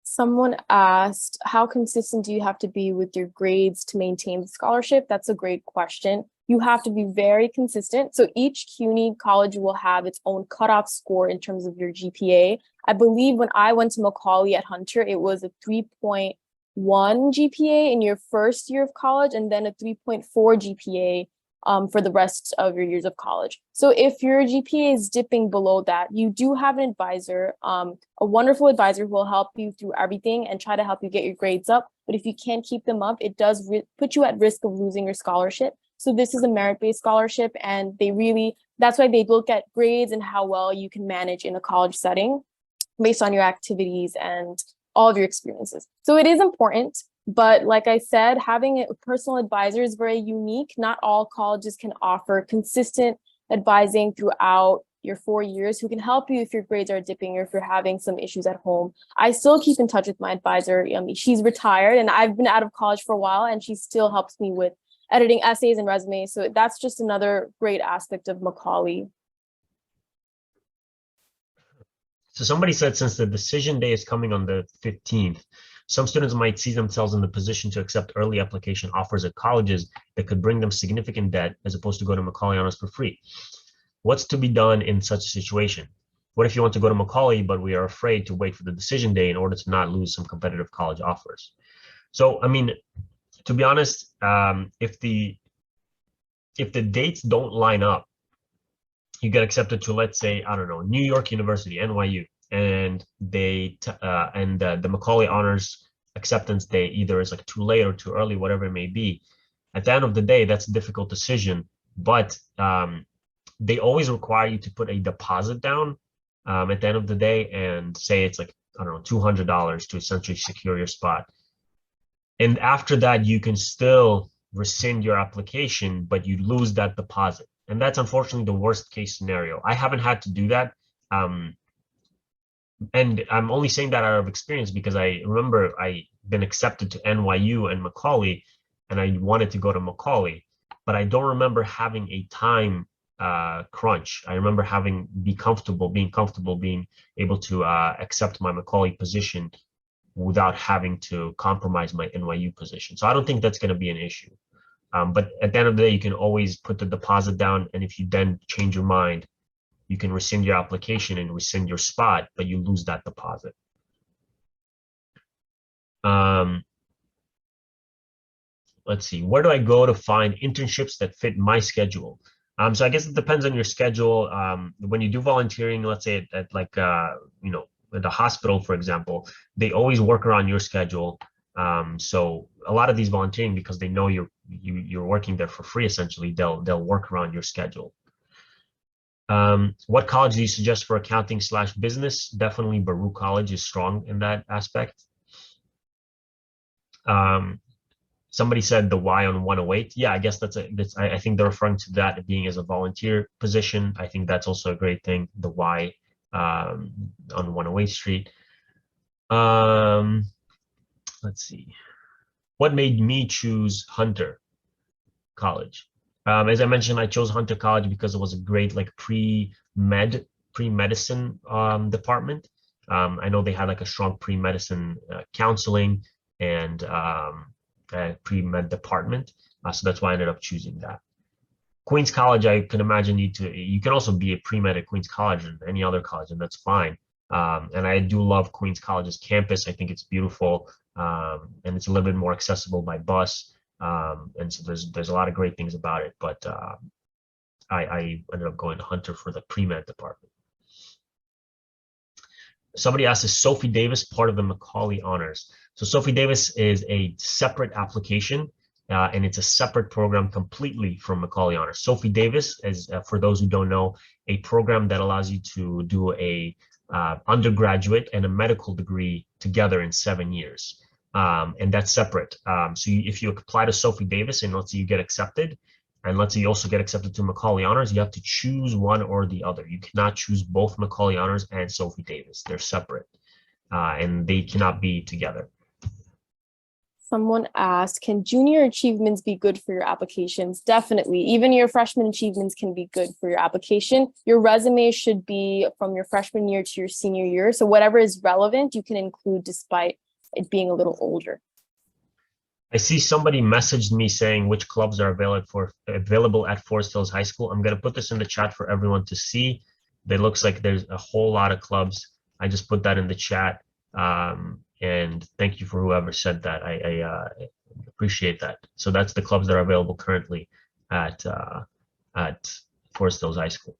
Speaker 2: Someone asked, how consistent do you have to be with your grades to maintain the scholarship? That's a great question. You have to be very consistent. So each CUNY college will have its own cutoff score in terms of your GPA. I believe when I went to Macaulay at Hunter, it was a 3.1 GPA in your first year of college, and then a 3.4 GPA for the rest of your years of college. So if your GPA is dipping below that, you do have an advisor, a wonderful advisor who will help you through everything and try to help you get your grades up. But if you can't keep them up, it does put you at risk of losing your scholarship. So this is a merit-based scholarship, and that's why they look at grades and how well you can manage in a college setting based on your activities and all of your experiences. So it is important, but like I said, having a personal advisor is very unique. Not all colleges can offer consistent advising throughout your 4 years who can help you if your grades are dipping or if you're having some issues at home. I still keep in touch with my advisor. She's retired, and I've been out of college for a while, and she still helps me with editing essays and resumes. So that's just another great aspect of Macaulay.
Speaker 1: So somebody said, since the decision day is coming on the 15th, some students might see themselves in the position to accept early application offers at colleges that could bring them significant debt, as opposed to go to Macaulay Honors for free. What's to be done in such a situation? What if you want to go to Macaulay, but we are afraid to wait for the decision day in order to not lose some competitive college offers? So, I mean, to be honest, if the dates don't line up, you get accepted to, let's say, I don't know, New York University, NYU, and the Macaulay Honors acceptance day either is like too late or too early, whatever it may be. At the end of the day, that's a difficult decision, but they always require you to put a deposit down at the end of the day, and say it's like, I don't know, $200 to essentially secure your spot. And after that, you can still rescind your application, but you lose that deposit. And that's unfortunately the worst case scenario. I haven't had to do that. And I'm only saying that out of experience, because I remember I've been accepted to NYU and Macaulay, and I wanted to go to Macaulay, but I don't remember having a time crunch. I remember being comfortable being able to accept my Macaulay position without having to compromise my NYU position. So I don't think that's going to be an issue. But at the end of the day, you can always put the deposit down, and if you then change your mind, you can rescind your application and rescind your spot, but you lose that deposit. Let's see, where do I go to find internships that fit my schedule? So I guess it depends on your schedule. When you do volunteering, let's say at like, you know, at the hospital, for example, they always work around your schedule. So a lot of these volunteering, because they know you're working there for free, essentially, they'll work around your schedule. What college do you suggest for accounting/business? Definitely Baruch College is strong in that aspect. Somebody said the Y on 108. Yeah, I guess I think they're referring to that being as a volunteer position. I think that's also a great thing, the Y on 108 Street. Let's see. What made me choose Hunter College? As I mentioned, I chose Hunter College because it was a great like pre-medicine department. I know they had like a strong pre-medicine counseling and pre-med department, so that's why I ended up choosing that. Queens College, I can imagine you can also be a pre-med at Queens College and any other college, and that's fine. And I do love Queens College's campus. I think it's beautiful, and it's a little bit more accessible by bus. And so there's a lot of great things about it, but I ended up going to Hunter for the pre-med department. Somebody asked, is Sophie Davis part of the Macaulay honors? So Sophie Davis is a separate application, and it's a separate program completely from Macaulay honors. Sophie Davis is, for those who don't know, a program that allows you to do a undergraduate and a medical degree together in 7 years. And that's separate. So if you apply to Sophie Davis and let's say you get accepted, and let's say you also get accepted to Macaulay honors, you have to choose one or the other. You cannot choose both Macaulay honors and Sophie Davis. They're separate, and they cannot be together.
Speaker 2: Someone asked, can junior achievements be good for your applications? Definitely. Even your freshman achievements can be good for your application. Your resume should be from your freshman year to your senior year. So whatever is relevant, you can include despite it being a little older.
Speaker 1: I see somebody messaged me saying which clubs are available at Forest Hills High School. I'm going to put this in the chat for everyone to see. It looks like there's a whole lot of clubs. I just put that in the chat. And thank you for whoever said that. I appreciate that. So that's the clubs that are available currently at Forest Hills High School.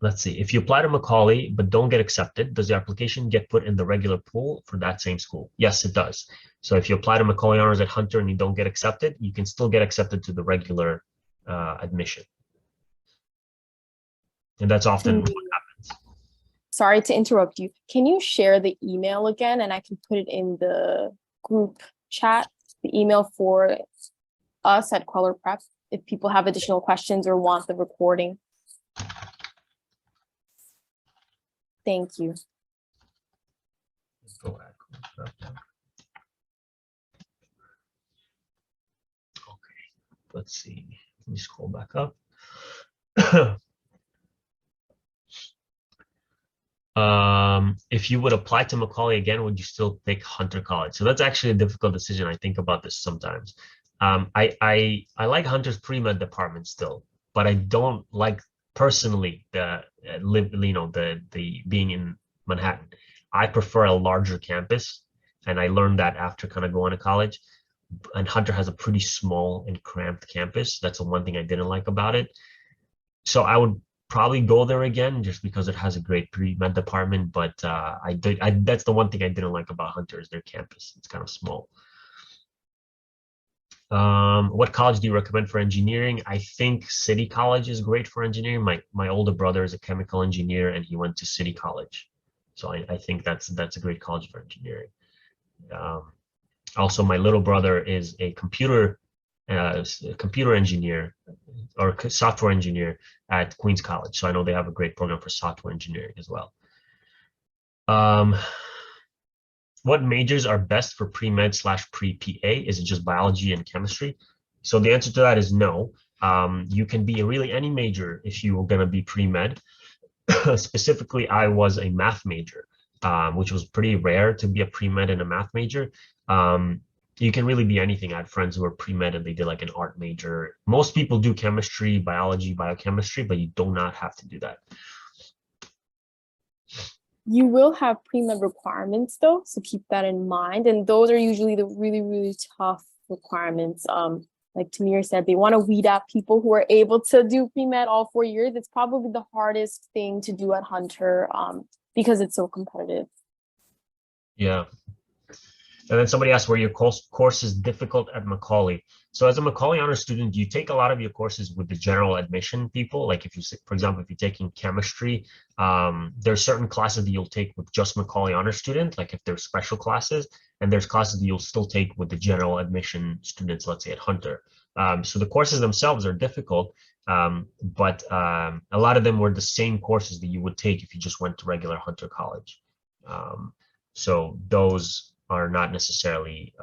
Speaker 1: Let's see, if you apply to Macaulay but don't get accepted, does the application get put in the regular pool for that same school? Yes, it does. So if you apply to Macaulay honors at Hunter and you don't get accepted, you can still get accepted to the regular admission. And that's often what happens.
Speaker 2: Sorry to interrupt you. Can you share the email again and I can put it in the group chat, the email for us at Kweller Prep, if people have additional questions or want the recording. Thank you.
Speaker 1: Go back. Okay, let's see. Let me scroll back up. If you would apply to Macaulay again, would you still pick Hunter College? So that's actually a difficult decision. I think about this sometimes. I like Hunter's pre-med department still, but I don't like personally the being in Manhattan. I prefer a larger campus, and I learned that after kind of going to college. And Hunter has a pretty small and cramped campus. That's the one thing I didn't like about it. So I would probably go there again just because it has a great pre-med department. But that's the one thing I didn't like about Hunter is their campus. It's kind of small. What college do you recommend for engineering? I think City College is great for engineering. My older brother is a chemical engineer and he went to City College. So I think that's a great college for engineering. Also, my little brother is a computer engineer or software engineer at Queens College. So I know they have a great program for software engineering as well. What majors are best for pre-med / pre-PA? Is it just biology and chemistry? So the answer to that is no. You can be really any major if you were going to be pre-med. Specifically, I was a math major, which was pretty rare to be a pre-med and a math major. You can really be anything. I had friends who were pre-med and they did like an art major. Most people do chemistry, biology, biochemistry, but you do not have to do that.
Speaker 2: You will have pre-med requirements though, so keep that in mind. And those are usually the really, really tough requirements. Like Tamir said, they want to weed out people who are able to do pre-med all 4 years. It's probably the hardest thing to do at Hunter because it's so competitive.
Speaker 1: Yeah. And then somebody asked, were your courses difficult at Macaulay? So as a Macaulay honor student, you take a lot of your courses with the general admission people. Like if you, for example, if you're taking chemistry, there's certain classes that you'll take with just Macaulay honor student, like if there's special classes, and there's classes that you'll still take with the general admission students, let's say at Hunter. So the courses themselves are difficult, but a lot of them were the same courses that you would take if you just went to regular Hunter College. So those are not necessarily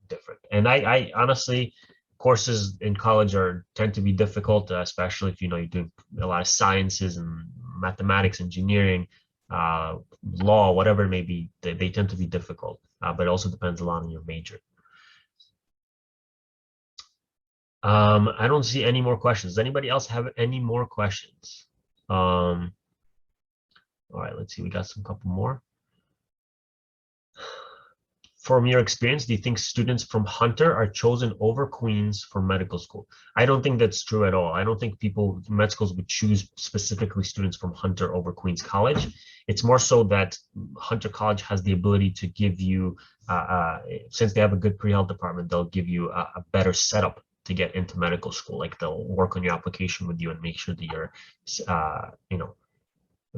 Speaker 1: different. And I honestly, courses in college tend to be difficult, especially if you're doing a lot of sciences and mathematics, engineering, law, whatever it may be. They tend to be difficult, but it also depends a lot on your major. I don't see any more questions. Does anybody else have any more questions? All right, let's see. We got some couple more. From your experience, do you think students from Hunter are chosen over Queens for medical school? I don't think that's true at all. I don't think people, med schools would choose specifically students from Hunter over Queens College. It's more so that Hunter College has the ability to give you, since they have a good pre-health department, they'll give you a better setup to get into medical school. Like they'll work on your application with you and make sure that you're,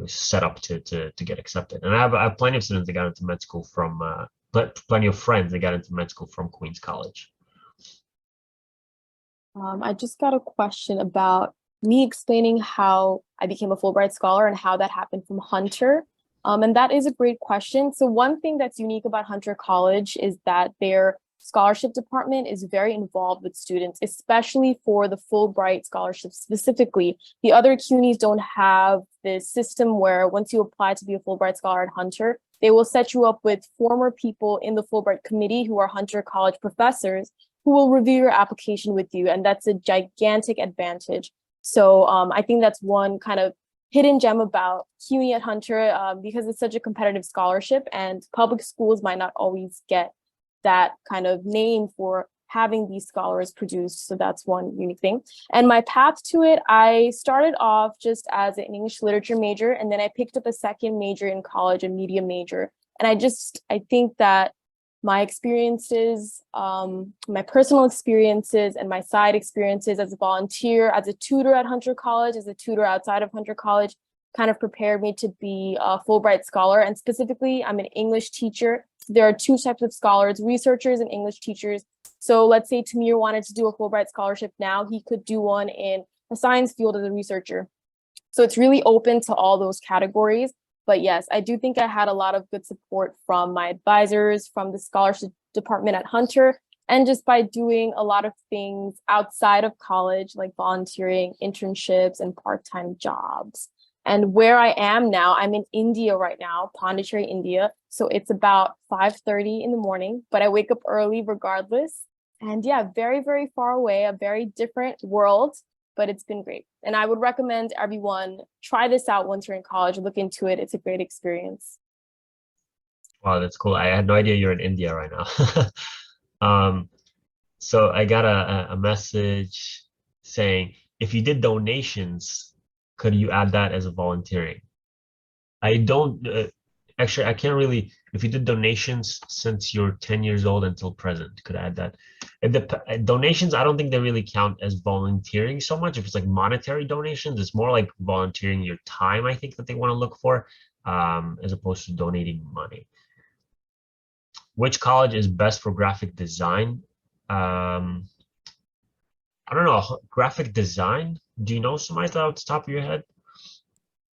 Speaker 1: set up to get accepted. And I have plenty of students that got into med school from, plenty of friends that got into med school from Queens College.
Speaker 2: I just got a question about me explaining how I became a Fulbright Scholar and how that happened from Hunter. And that is a great question. So one thing that's unique about Hunter College is that their scholarship department is very involved with students, especially for the Fulbright scholarship specifically. The other CUNYs don't have this system where once you apply to be a Fulbright Scholar at Hunter, they will set you up with former people in the Fulbright committee who are Hunter College professors who will review your application with you. And that's a gigantic advantage. So I think that's one kind of hidden gem about CUNY at Hunter because it's such a competitive scholarship and public schools might not always get that kind of name for having these scholars produced. So that's one unique thing. And my path to it, I started off just as an English literature major, and then I picked up a second major in college, a media major. And I think that my experiences, my personal experiences and my side experiences as a volunteer, as a tutor at Hunter College, as a tutor outside of Hunter College, kind of prepared me to be a Fulbright Scholar. And specifically, I'm an English teacher. There are two types of scholars, researchers and English teachers. So let's say Tamir wanted to do a Fulbright Scholarship now, he could do one in a science field as a researcher. So it's really open to all those categories. But yes, I do think I had a lot of good support from my advisors, from the scholarship department at Hunter, and just by doing a lot of things outside of college, like volunteering, internships, and part-time jobs. And where I am now, I'm in India right now, Pondicherry, India. So it's about 5:30 in the morning, but I wake up early regardless. And yeah, very, very far away, a very different world, but it's been great. And I would recommend everyone try this out once you're in college, look into it. It's a great experience.
Speaker 1: Wow, that's cool. I had no idea you're in India right now. So I got a message saying, if you did donations, could you add that as a volunteering? I don't, actually, I can't really, if you did donations since you're 10 years old until present, could I add that? Donations, I don't think they really count as volunteering so much. If it's like monetary donations, it's more like volunteering your time, I think, that they want to look for, as opposed to donating money. Which college is best for graphic design? I don't know, graphic design? Do you know, Sumaita, off the top of your head?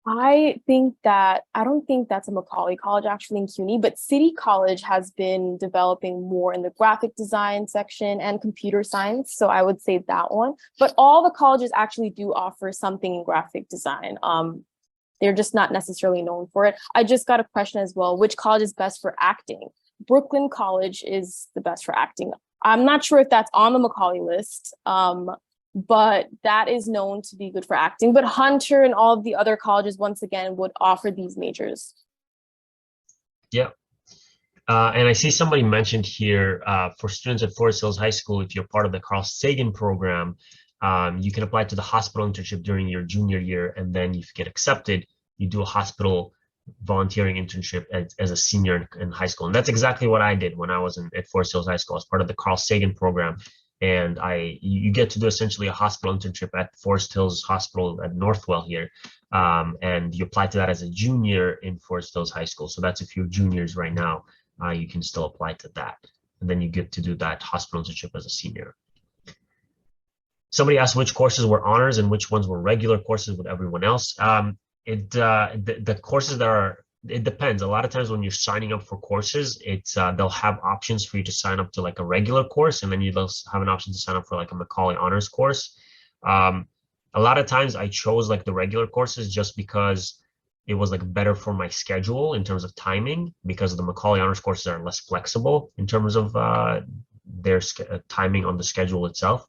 Speaker 2: I don't think that's a Macaulay College actually in CUNY, but City College has been developing more in the graphic design section and computer science. So I would say that one, but all the colleges actually do offer something in graphic design. They're just not necessarily known for it. I just got a question as well, which college is best for acting? Brooklyn College is the best for acting. I'm not sure if that's on the Macaulay list, but that is known to be good for acting. But Hunter and all of the other colleges, once again, would offer these majors.
Speaker 1: Yeah. And I see somebody mentioned here for students at Forest Hills High School, if you're part of the Carl Sagan program, you can apply to the hospital internship during your junior year. And then if you get accepted, you do a hospital volunteering internship as a senior in high school. And that's exactly what I did when I was at Forest Hills High School as part of the Carl Sagan program. And you get to do essentially a hospital internship at Forest Hills Hospital at Northwell here. And you apply to that as a junior in Forest Hills High School. So that's if you're juniors right now, you can still apply to that. And then you get to do that hospital internship as a senior. Somebody asked which courses were honors and which ones were regular courses with everyone else. The courses that are, it depends. A lot of times when you're signing up for courses, they'll have options for you to sign up to like a regular course, and then you'll have an option to sign up for like a Macaulay honors course. A lot of times I chose like the regular courses just because it was like better for my schedule in terms of timing, because the Macaulay honors courses are less flexible in terms of their timing on the schedule itself.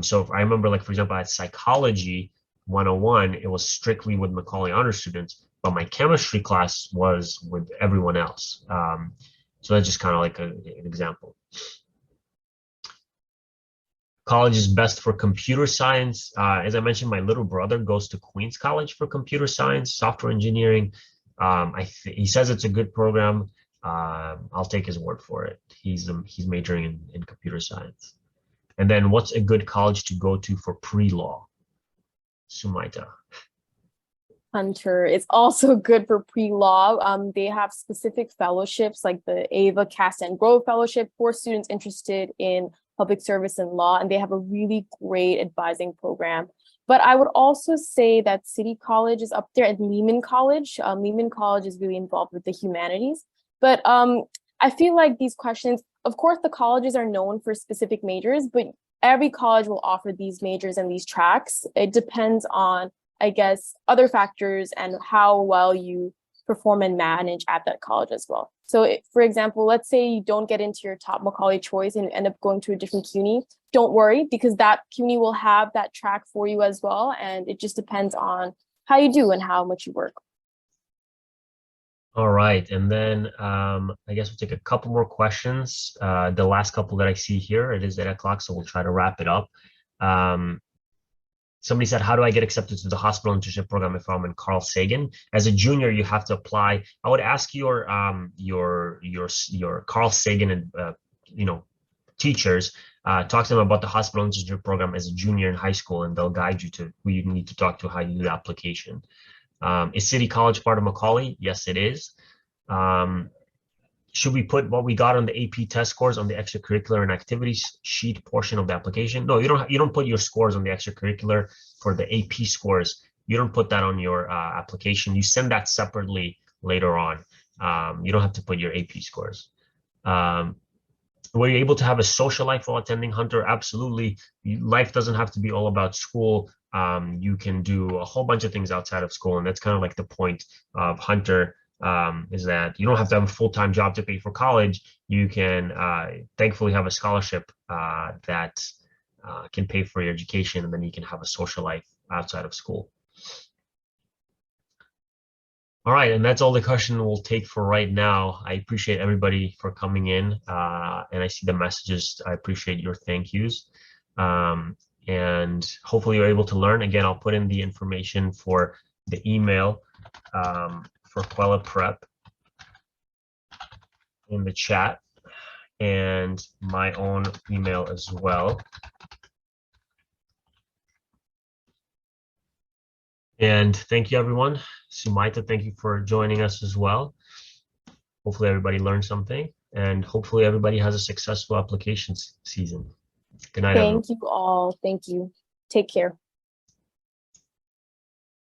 Speaker 1: So if I remember, like, for example, at Psychology 101, it was strictly with Macaulay honors students, but my chemistry class was with everyone else. So that's just kind of like an example. College is best for computer science. As I mentioned, my little brother goes to Queens College for computer science, software engineering. He says it's a good program. I'll take his word for it. He's majoring in computer science. And then what's a good college to go to for pre-law? Sumaita.
Speaker 2: Hunter is also good for pre-law. They have specific fellowships like the Ava Cast and Grow Fellowship for students interested in public service and law, and they have a really great advising program. But I would also say that City College is up there, and Lehman College. Lehman College is really involved with the humanities. But I feel like these questions, of course, the colleges are known for specific majors, but every college will offer these majors and these tracks. It depends on, I guess, other factors and how well you perform and manage at that college as well. So for example, let's say you don't get into your top Macaulay choice and end up going to a different CUNY. Don't worry, because that CUNY will have that track for you as well. And it just depends on how you do and how much you work.
Speaker 1: All right, and then I guess we'll take a couple more questions. The last couple that I see here, it is 8 o'clock, so we'll try to wrap it up. Somebody said, how do I get accepted to the hospital internship program if I'm in Carl Sagan? As a junior, you have to apply. I would ask your Carl Sagan and teachers, talk to them about the hospital internship program as a junior in high school, and they'll guide you to who you need to talk to, how you do the application. Is City College part of Macaulay? Yes, it is. Should we put what we got on the AP test scores on the extracurricular and activities sheet portion of the application? No, you don't put your scores on the extracurricular for the AP scores. You don't put that on your application. You send that separately later on. You don't have to put your AP scores. Were you able to have a social life while attending Hunter? Absolutely. Life doesn't have to be all about school. You can do a whole bunch of things outside of school, and that's kind of like the point of Hunter. Is that you don't have to have a full-time job to pay for college. You can thankfully have a scholarship that can pay for your education, and then you can have a social life outside of school. All right, and that's all the question we'll take for right now. I appreciate everybody for coming in, and I see the messages. I appreciate your thank yous, and hopefully you're able to learn. Again, I'll put in the information for the email for Kweller Prep in the chat, and my own email as well. And thank you, everyone. Sumaita, thank you for joining us as well. Hopefully everybody learned something, and hopefully everybody has a successful application season. Good night, everyone.
Speaker 2: Thank you all. Thank you. Take care.